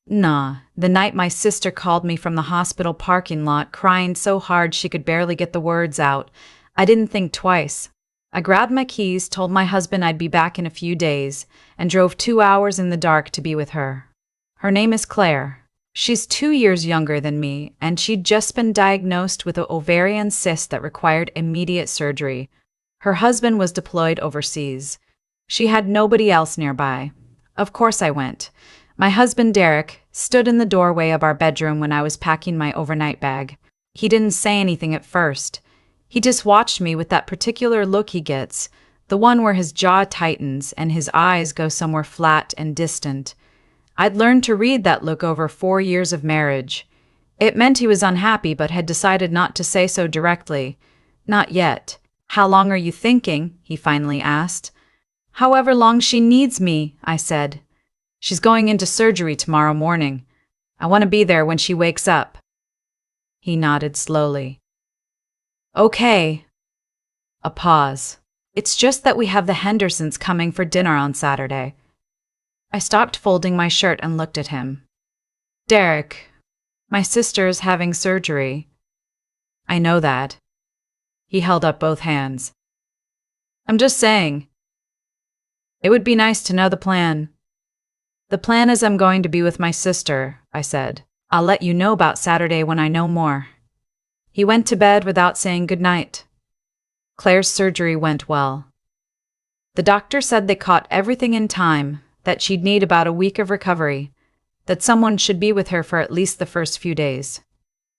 Nah, the night my sister called me from the hospital parking lot crying so hard she could barely get the words out, I didn't think twice. I grabbed my keys, told my husband I'd be back in a few days, and drove 2 hours in the dark to be with her. Her name is Claire. She's 2 years younger than me, and she'd just been diagnosed with an ovarian cyst that required immediate surgery. Her husband was deployed overseas. She had nobody else nearby. Of course I went. My husband, Derek, stood in the doorway of our bedroom when I was packing my overnight bag. He didn't say anything at first. He just watched me with that particular look he gets, the one where his jaw tightens and his eyes go somewhere flat and distant. I'd learned to read that look over 4 years of marriage. It meant he was unhappy but had decided not to say so directly. Not yet. "How long are you thinking?" he finally asked. "However long she needs me," I said. "She's going into surgery tomorrow morning. I want to be there when she wakes up." He nodded slowly. "Okay." A pause. "It's just that we have the Hendersons coming for dinner on Saturday." I stopped folding my shirt and looked at him. "Derek, my sister's having surgery." "I know that." He held up both hands. "I'm just saying. It would be nice to know the plan." "The plan is I'm going to be with my sister," I said. "I'll let you know about Saturday when I know more." He went to bed without saying goodnight. Claire's surgery went well. The doctor said they caught everything in time, that she'd need about a week of recovery, that someone should be with her for at least the first few days.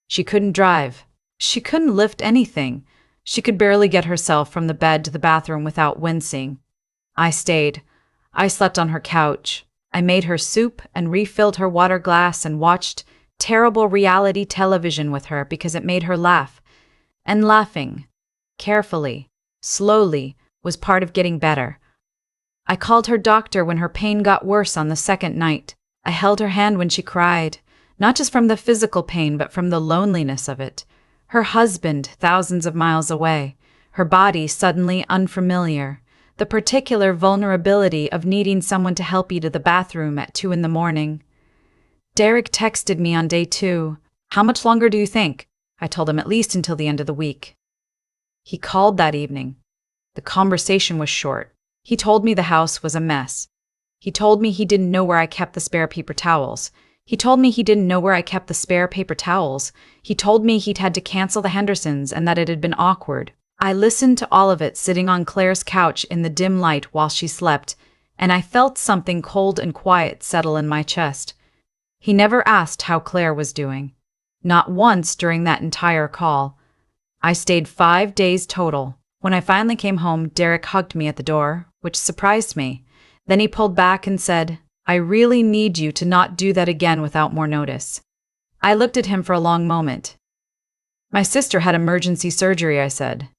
She couldn't drive. She couldn't lift anything. She could barely get herself from the bed to the bathroom without wincing. I stayed. I slept on her couch. I made her soup and refilled her water glass and watched terrible reality television with her because it made her laugh. And laughing, carefully, slowly, was part of getting better. I called her doctor when her pain got worse on the second night. I held her hand when she cried, not just from the physical pain but from the loneliness of it. Her husband, thousands of miles away. Her body suddenly unfamiliar. The particular vulnerability of needing someone to help you to the bathroom at 2 a.m. Derek texted me on day 2. "How much longer do you think?" I told him at least until the end of the week. He called that evening. The conversation was short. He told me the house was a mess. He told me he didn't know where I kept the spare paper towels. He told me he didn't know where I kept the spare paper towels. He told me he'd had to cancel the Hendersons and that it had been awkward. I listened to all of it sitting on Claire's couch in the dim light while she slept, and I felt something cold and quiet settle in my chest. He never asked how Claire was doing. Not once during that entire call. I stayed 5 days total. When I finally came home, Derek hugged me at the door, which surprised me. Then he pulled back and said, "I really need you to not do that again without more notice." I looked at him for a long moment. "My sister had emergency surgery," I said.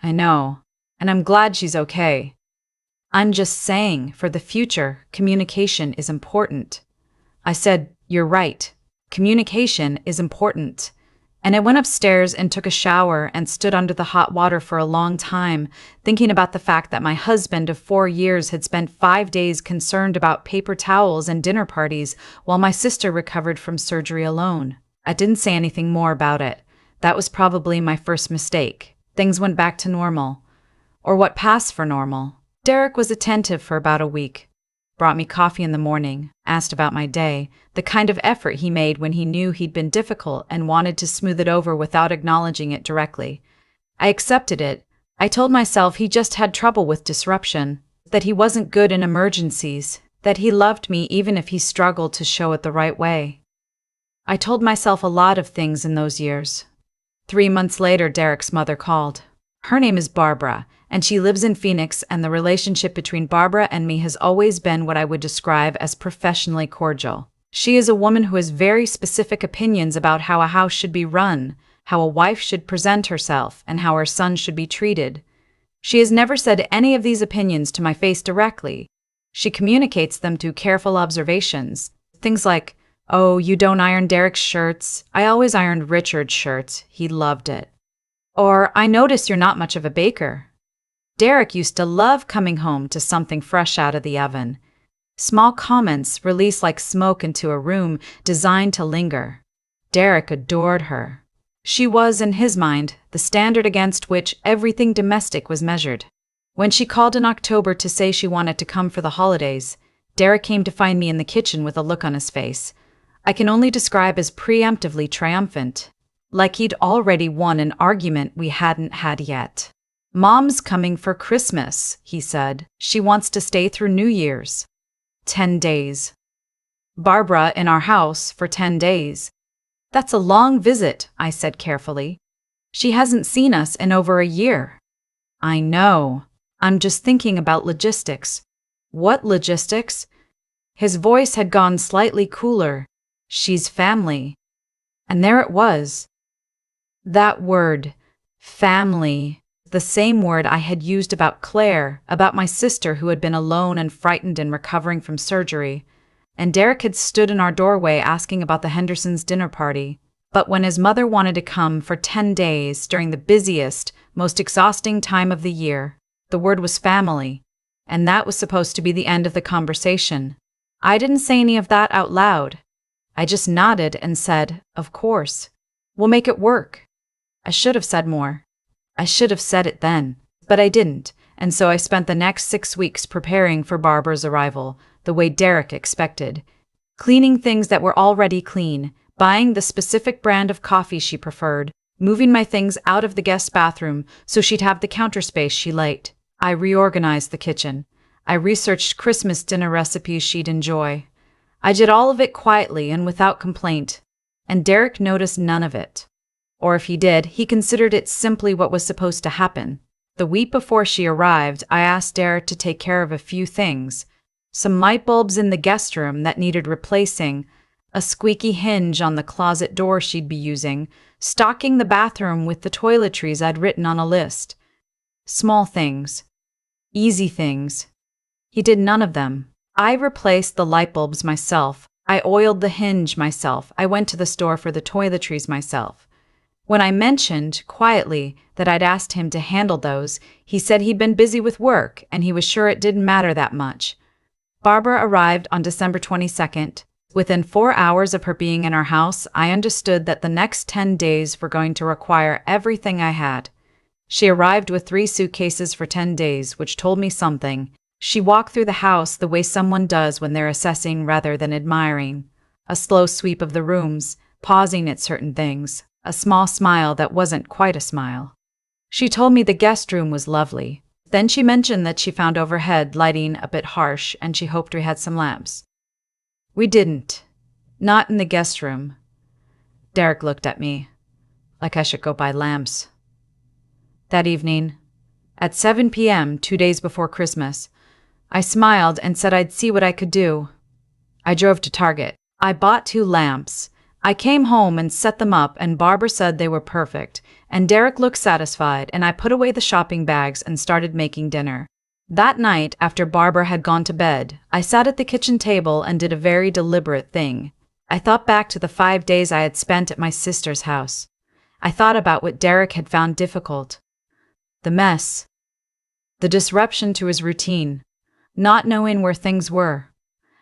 "I know, and I'm glad she's okay. I'm just saying, for the future, communication is important." I said, "You're right. Communication is important." And I went upstairs and took a shower and stood under the hot water for a long time, thinking about the fact that my husband of 4 years had spent 5 days concerned about paper towels and dinner parties while my sister recovered from surgery alone. I didn't say anything more about it. That was probably my first mistake. Things went back to normal. Or what passed for normal. Derek was attentive for about a week. Brought me coffee in the morning, asked about my day, the kind of effort he made when he knew he'd been difficult and wanted to smooth it over without acknowledging it directly. I accepted it. I told myself he just had trouble with disruption, that he wasn't good in emergencies, that he loved me even if he struggled to show it the right way. I told myself a lot of things in those years. 3 months later, Derek's mother called. Her name is Barbara, and she lives in Phoenix, and the relationship between Barbara and me has always been what I would describe as professionally cordial. She is a woman who has very specific opinions about how a house should be run, how a wife should present herself, and how her son should be treated. She has never said any of these opinions to my face directly. She communicates them through careful observations. Things like, "Oh, you don't iron Derek's shirts. I always ironed Richard's shirts. He loved it." Or, "I notice you're not much of a baker. Derek used to love coming home to something fresh out of the oven." Small comments released like smoke into a room designed to linger. Derek adored her. She was, in his mind, the standard against which everything domestic was measured. When she called in October to say she wanted to come for the holidays, Derek came to find me in the kitchen with a look on his face I can only describe as preemptively triumphant, like he'd already won an argument we hadn't had yet. "Mom's coming for Christmas," he said. "She wants to stay through New Year's." 10 days. Barbara in our house for 10 days. "That's a long visit," I said carefully. "She hasn't seen us in over a year." "I know. I'm just thinking about logistics." "What logistics?" His voice had gone slightly cooler. "She's family." And there it was. That word, family, the same word I had used about Claire, about my sister who had been alone and frightened and recovering from surgery. And Derek had stood in our doorway asking about the Hendersons' dinner party. But when his mother wanted to come for 10 days during the busiest, most exhausting time of the year, the word was family. And that was supposed to be the end of the conversation. I didn't say any of that out loud. I just nodded and said, "Of course. We'll make it work." I should have said more. I should have said it then. But I didn't, and so I spent the next 6 weeks preparing for Barbara's arrival, the way Derek expected. Cleaning things that were already clean, buying the specific brand of coffee she preferred, moving my things out of the guest bathroom so she'd have the counter space she liked. I reorganized the kitchen. I researched Christmas dinner recipes she'd enjoy. I did all of it quietly and without complaint, and Derek noticed none of it. Or if he did, he considered it simply what was supposed to happen. The week before she arrived, I asked Derek to take care of a few things. Some light bulbs in the guest room that needed replacing, a squeaky hinge on the closet door she'd be using, stocking the bathroom with the toiletries I'd written on a list. Small things. Easy things. He did none of them. I replaced the light bulbs myself. I oiled the hinge myself. I went to the store for the toiletries myself. When I mentioned, quietly, that I'd asked him to handle those, he said he'd been busy with work and he was sure it didn't matter that much. Barbara arrived on December 22nd. Within 4 hours of her being in our house, I understood that the next 10 days were going to require everything I had. She arrived with 3 suitcases for 10 days, which told me something. She walked through the house the way someone does when they're assessing rather than admiring. A slow sweep of the rooms, pausing at certain things, a small smile that wasn't quite a smile. She told me the guest room was lovely. Then she mentioned that she found overhead lighting a bit harsh and she hoped we had some lamps. We didn't. Not in the guest room. Derek looked at me, like I should go buy lamps. That evening, at 7 p.m., 2 days before Christmas, I smiled and said I'd see what I could do. I drove to Target. I bought 2 lamps. I came home and set them up, and Barbara said they were perfect, and Derek looked satisfied, and I put away the shopping bags and started making dinner. That night, after Barbara had gone to bed, I sat at the kitchen table and did a very deliberate thing. I thought back to the 5 days I had spent at my sister's house. I thought about what Derek had found difficult. The mess. The disruption to his routine. Not knowing where things were.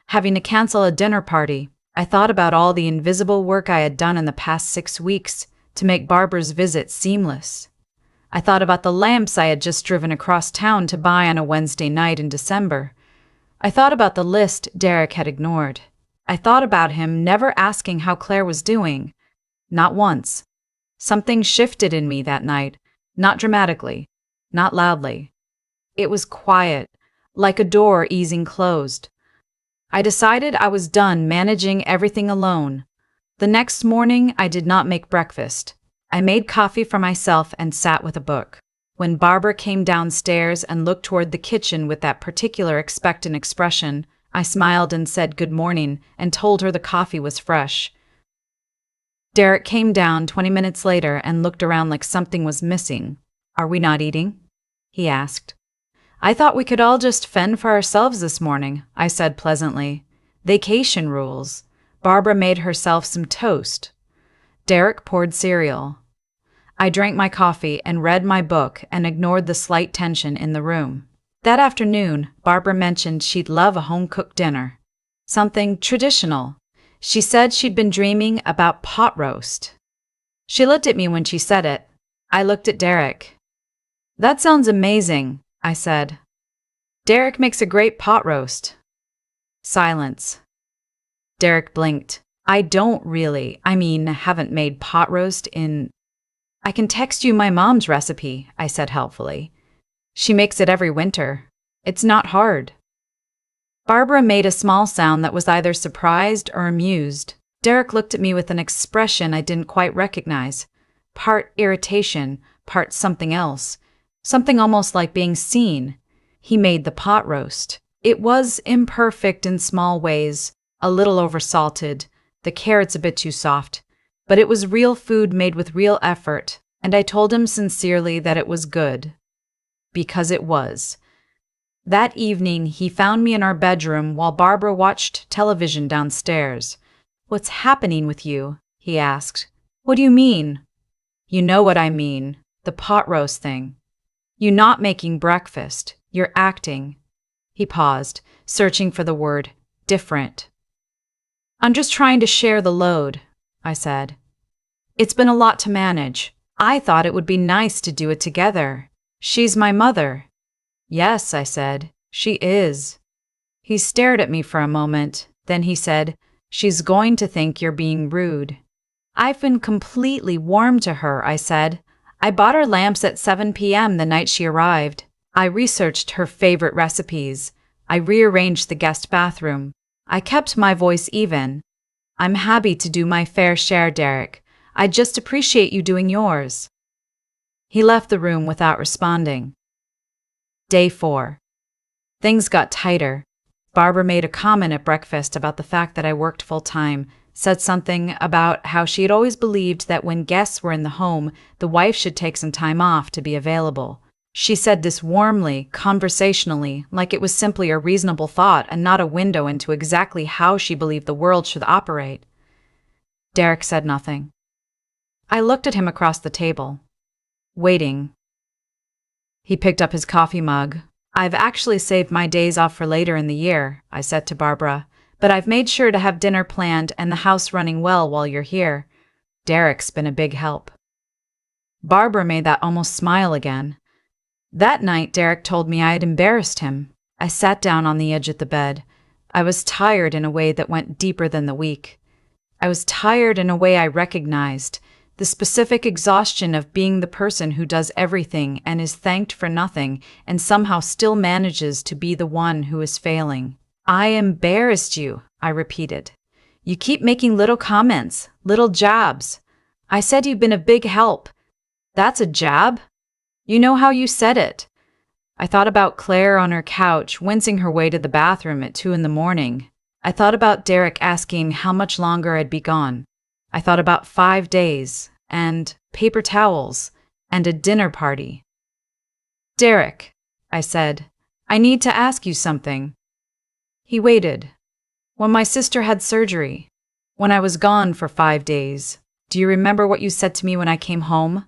Having to cancel a dinner party. I thought about all the invisible work I had done in the past 6 weeks to make Barbara's visit seamless. I thought about the lamps I had just driven across town to buy on a Wednesday night in December. I thought about the list Derek had ignored. I thought about him never asking how Claire was doing. Not once. Something shifted in me that night. Not dramatically. Not loudly. It was quiet, like a door easing closed. I decided I was done managing everything alone. The next morning, I did not make breakfast. I made coffee for myself and sat with a book. When Barbara came downstairs and looked toward the kitchen with that particular expectant expression, I smiled and said good morning and told her the coffee was fresh. Derek came down 20 minutes later and looked around like something was missing. "Are we not eating?" he asked. "I thought we could all just fend for ourselves this morning," I said pleasantly. "Vacation rules." Barbara made herself some toast. Derek poured cereal. I drank my coffee and read my book and ignored the slight tension in the room. That afternoon, Barbara mentioned she'd love a home-cooked dinner. Something traditional. She said she'd been dreaming about pot roast. She looked at me when she said it. I looked at Derek. "That sounds amazing," I said. "Derek makes a great pot roast." Silence. Derek blinked. "I don't really, haven't made pot roast in... I can text you my mom's recipe," I said helpfully. "She makes it every winter. It's not hard." Barbara made a small sound that was either surprised or amused. Derek looked at me with an expression I didn't quite recognize. Part irritation, part something else. Something almost like being seen. He made the pot roast. It was imperfect in small ways, a little oversalted, the carrots a bit too soft. But it was real food made with real effort, and I told him sincerely that it was good. Because it was. That evening, he found me in our bedroom while Barbara watched television downstairs. "What's happening with you?" he asked. "What do you mean?" "You know what I mean. The pot roast thing. You not making breakfast. You're acting." He paused, searching for the word, different. "I'm just trying to share the load," I said. "It's been a lot to manage. I thought it would be nice to do it together. She's my mother." "Yes," I said, "she is." He stared at me for a moment, then he said, "She's going to think you're being rude." "I've been completely warm to her," I said. "I bought her lamps at 7 p.m. the night she arrived. I researched her favorite recipes. I rearranged the guest bathroom. I kept my voice even. I'm happy to do my fair share, Derek. I just appreciate you doing yours." He left the room without responding. Day 4. Things got tighter. Barbara made a comment at breakfast about the fact that I worked full-time, said something about how she had always believed that when guests were in the home, the wife should take some time off to be available. She said this warmly, conversationally, like it was simply a reasonable thought and not a window into exactly how she believed the world should operate. Derek said nothing. I looked at him across the table, waiting. He picked up his coffee mug. "I've actually saved my days off for later in the year," I said to Barbara, "but I've made sure to have dinner planned and the house running well while you're here. Derek's been a big help." Barbara made that almost smile again. That night, Derek told me I had embarrassed him. I sat down on the edge of the bed. I was tired in a way that went deeper than the week. I was tired in a way I recognized, the specific exhaustion of being the person who does everything and is thanked for nothing and somehow still manages to be the one who is failing. "I embarrassed you," I repeated. "You keep making little comments, little jabs. I said you've been a big help. That's a jab? You know how you said it." I thought about Claire on her couch, wincing her way to the bathroom at 2 a.m. I thought about Derek asking how much longer I'd be gone. I thought about 5 days, and paper towels, and a dinner party. "Derek," I said, "I need to ask you something." He waited. "When my sister had surgery, when I was gone for 5 days, do you remember what you said to me when I came home?"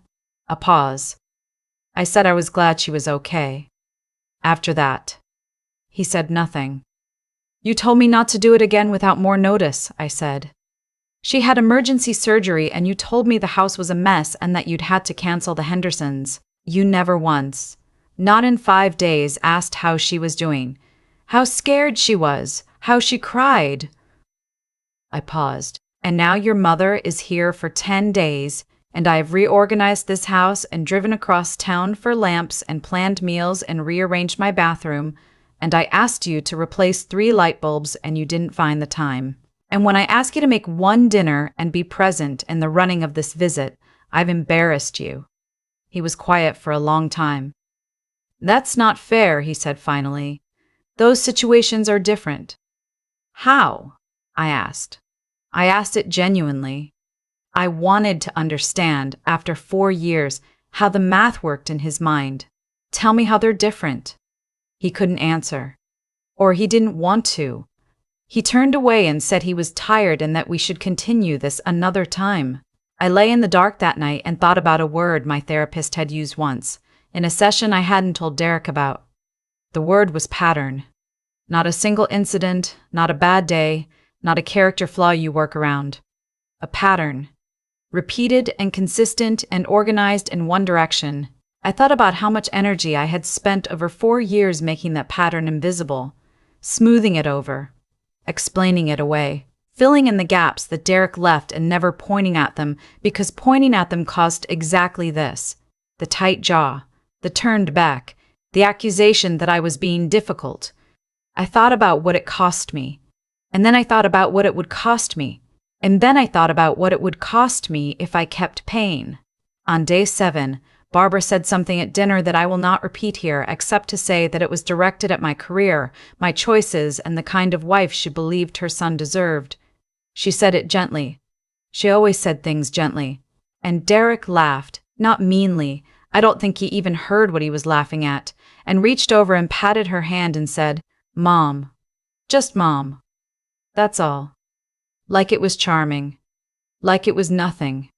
A pause. I said I was glad she was okay. After that, he said nothing. "You told me not to do it again without more notice," I said. "She had emergency surgery and you told me the house was a mess and that you'd had to cancel the Hendersons. You never once, not in 5 days, asked how she was doing, how scared she was, how she cried." I paused. "And now your mother is here for 10 days, and I have reorganized this house and driven across town for lamps and planned meals and rearranged my bathroom, and I asked you to replace 3 light bulbs and you didn't find the time. And when I ask you to make one dinner and be present in the running of this visit, I've embarrassed you." He was quiet for a long time. "That's not fair," he said finally. "Those situations are different." "How?" I asked. I asked it genuinely. I wanted to understand, after 4 years, how the math worked in his mind. Tell me how they're different. He couldn't answer. Or he didn't want to. He turned away and said he was tired and that we should continue this another time. I lay in the dark that night and thought about a word my therapist had used once, in a session I hadn't told Derek about. The word was pattern. Not a single incident, not a bad day, not a character flaw you work around. A pattern. Repeated and consistent and organized in one direction. I thought about how much energy I had spent over 4 years making that pattern invisible, smoothing it over, explaining it away, filling in the gaps that Derek left and never pointing at them, because pointing at them caused exactly this: the tight jaw, the turned back, the accusation that I was being difficult. I thought about what it cost me, and then I thought about what it would cost me, and then I thought about what it would cost me if I kept paying. On day 7, Barbara said something at dinner that I will not repeat here, except to say that it was directed at my career, my choices, and the kind of wife she believed her son deserved. She said it gently. She always said things gently. And Derek laughed, not meanly. I don't think he even heard what he was laughing at, and reached over and patted her hand and said, "Mom. Just Mom. That's all." Like it was charming. Like it was nothing.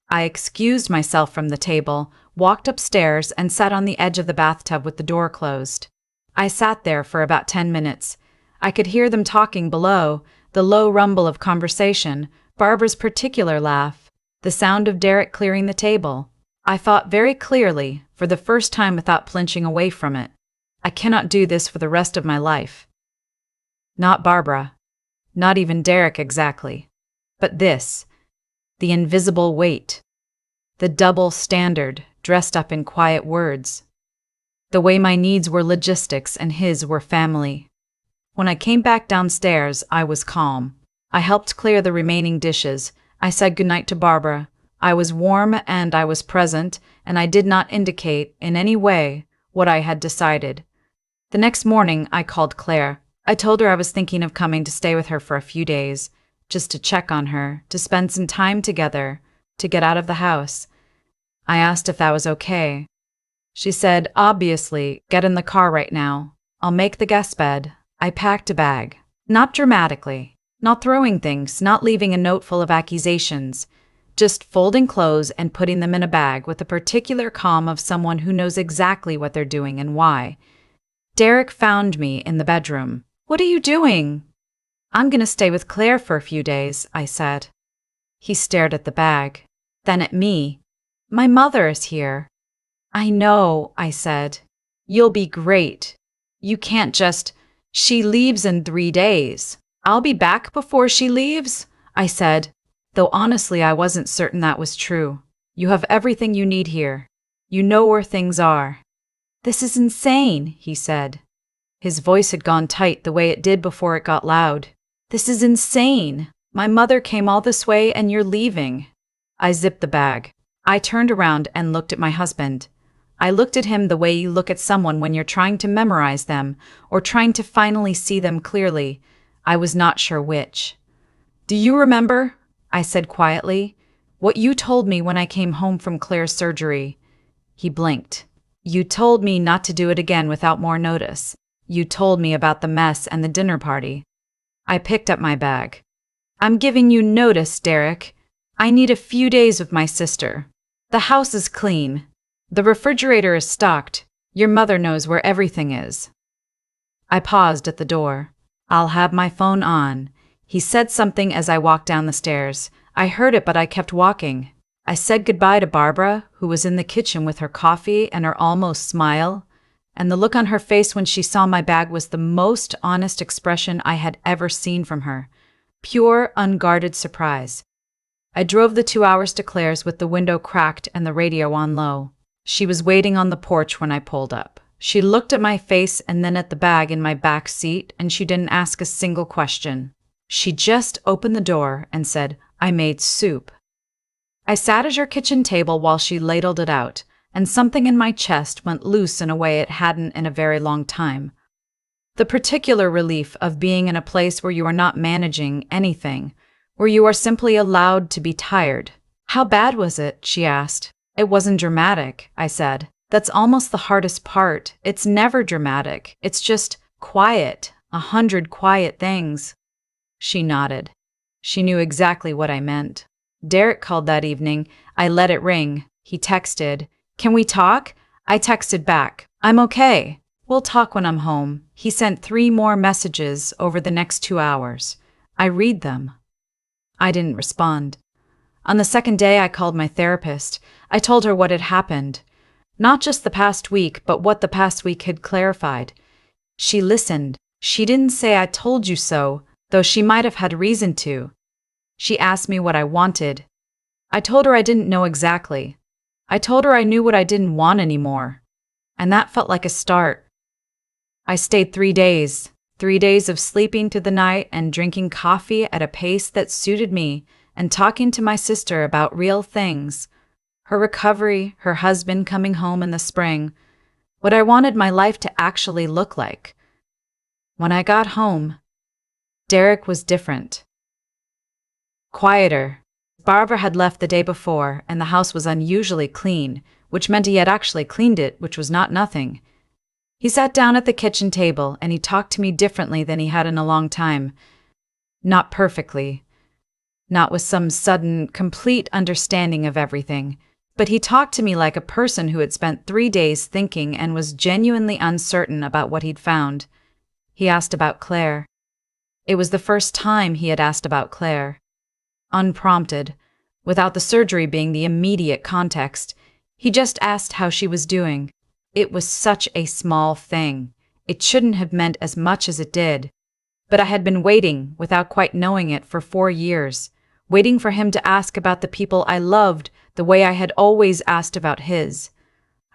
I excused myself from the table, walked upstairs, and sat on the edge of the bathtub with the door closed. I sat there for about 10 minutes. I could hear them talking below, the low rumble of conversation, Barbara's particular laugh, the sound of Derek clearing the table. I thought very clearly, for the first time without flinching away from it. I cannot do this for the rest of my life. Not Barbara. Not even Derek exactly. But this. The invisible weight. The double standard, dressed up in quiet words. The way my needs were logistics and his were family. When I came back downstairs, I was calm. I helped clear the remaining dishes. I said goodnight to Barbara. I was warm and I was present, and I did not indicate, in any way, what I had decided. The next morning, I called Claire. I told her I was thinking of coming to stay with her for a few days, just to check on her, to spend some time together, to get out of the house. I asked if that was okay. She said, "Obviously, get in the car right now. I'll make the guest bed." I packed a bag. Not dramatically. Not throwing things, not leaving a note full of accusations. Just folding clothes and putting them in a bag with the particular calm of someone who knows exactly what they're doing and why. Derek found me in the bedroom. "What are you doing?" "I'm going to stay with Claire for a few days," I said. He stared at the bag, then at me. "My mother is here." "I know," I said. "You'll be great. You can't just—" "She leaves in 3 days. I'll be back before she leaves," I said, though honestly I wasn't certain that was true. "You have everything you need here. You know where things are." "This is insane," he said. His voice had gone tight the way it did before it got loud. "This is insane. My mother came all this way and you're leaving." I zipped the bag. I turned around and looked at my husband. I looked at him the way you look at someone when you're trying to memorize them or trying to finally see them clearly. I was not sure which. "Do you remember," I said quietly, "what you told me when I came home from Claire's surgery?" He blinked. "You told me not to do it again without more notice. You told me about the mess and the dinner party." I picked up my bag. "I'm giving you notice, Derek. I need a few days with my sister. The house is clean. The refrigerator is stocked. Your mother knows where everything is." I paused at the door. "I'll have my phone on." He said something as I walked down the stairs. I heard it, but I kept walking. I said goodbye to Barbara, who was in the kitchen with her coffee and her almost smile, and the look on her face when she saw my bag was the most honest expression I had ever seen from her. Pure, unguarded surprise. I drove the 2 hours to Claire's with the window cracked and the radio on low. She was waiting on the porch when I pulled up. She looked at my face and then at the bag in my back seat, and she didn't ask a single question. She just opened the door and said, "I made soup." I sat at her kitchen table while she ladled it out, and something in my chest went loose in a way it hadn't in a very long time. The particular relief of being in a place where you are not managing anything, where you are simply allowed to be tired. "How bad was it?" she asked. "It wasn't dramatic," I said. "That's almost the hardest part. It's never dramatic. It's just quiet, 100 quiet things." She nodded. She knew exactly what I meant. Derek called that evening. I let it ring. He texted, "Can we talk?" I texted back, "I'm okay." "We'll talk when I'm home." He sent 3 more messages over the next 2 hours. I read them. I didn't respond. On the second day, I called my therapist. I told her what had happened. Not just the past week, but what the past week had clarified. She listened. She didn't say "I told you so," though she might have had reason to. She asked me what I wanted. I told her I didn't know exactly. I told her I knew what I didn't want anymore. And that felt like a start. I stayed 3 days. 3 days of sleeping through the night and drinking coffee at a pace that suited me and talking to my sister about real things. Her recovery, her husband coming home in the spring, what I wanted my life to actually look like. When I got home, Derek was different. Quieter. Barbara had left the day before, and the house was unusually clean, which meant he had actually cleaned it, which was not nothing. He sat down at the kitchen table, and he talked to me differently than he had in a long time. Not perfectly. Not with some sudden, complete understanding of everything. But he talked to me like a person who had spent 3 days thinking and was genuinely uncertain about what he'd found. He asked about Claire. It was the first time he had asked about Claire. Unprompted, without the surgery being the immediate context, he just asked how she was doing. It was such a small thing. It shouldn't have meant as much as it did. But I had been waiting, without quite knowing it, for 4 years, waiting for him to ask about the people I loved the way I had always asked about his.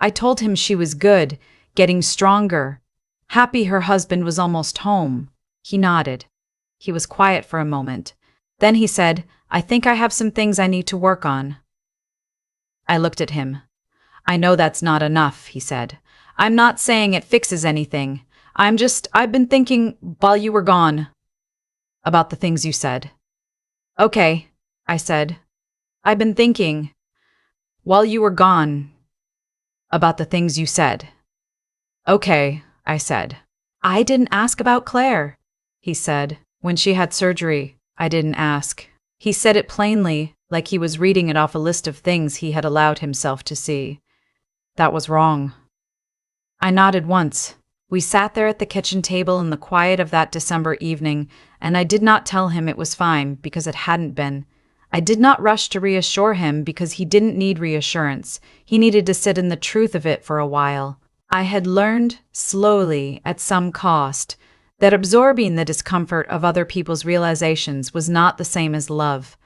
I told him she was good, getting stronger, happy her husband was almost home. He nodded. He was quiet for a moment. Then he said, "I think I have some things I need to work on." I looked at him. "I know that's not enough," he said. "I'm not saying it fixes anything. I've been thinking while you were gone about the things you said." "Okay," I said. "I've been thinking while you were gone about the things you said." "Okay," I said. "I didn't ask about Claire," he said. "When she had surgery, I didn't ask." He said it plainly, like he was reading it off a list of things he had allowed himself to see. That was wrong. I nodded once. We sat there at the kitchen table in the quiet of that December evening, and I did not tell him it was fine because it hadn't been. I did not rush to reassure him because he didn't need reassurance. He needed to sit in the truth of it for a while. I had learned, slowly, at some cost, that absorbing the discomfort of other people's realizations was not the same as love.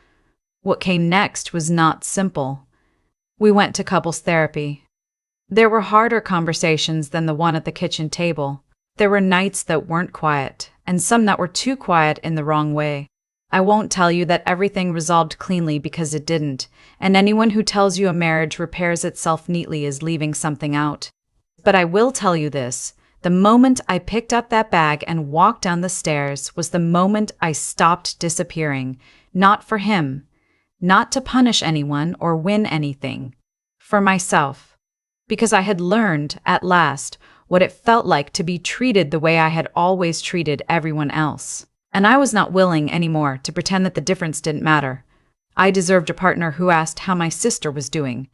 What came next was not simple. We went to couples therapy. There were harder conversations than the one at the kitchen table. There were nights that weren't quiet, and some that were too quiet in the wrong way. I won't tell you that everything resolved cleanly because it didn't, and anyone who tells you a marriage repairs itself neatly is leaving something out. But I will tell you this. The moment I picked up that bag and walked down the stairs was the moment I stopped disappearing, not for him, not to punish anyone or win anything, for myself, because I had learned, at last, what it felt like to be treated the way I had always treated everyone else. And I was not willing anymore to pretend that the difference didn't matter. I deserved a partner who asked how my sister was doing.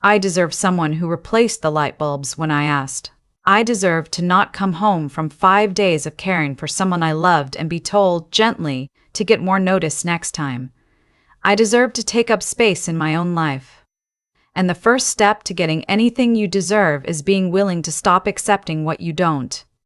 I deserved someone who replaced the light bulbs when I asked. I deserved to not come home from 5 days of caring for someone I loved and be told, gently, to get more notice next time. I deserved to take up space in my own life. And the first step to getting anything you deserve is being willing to stop accepting what you don't.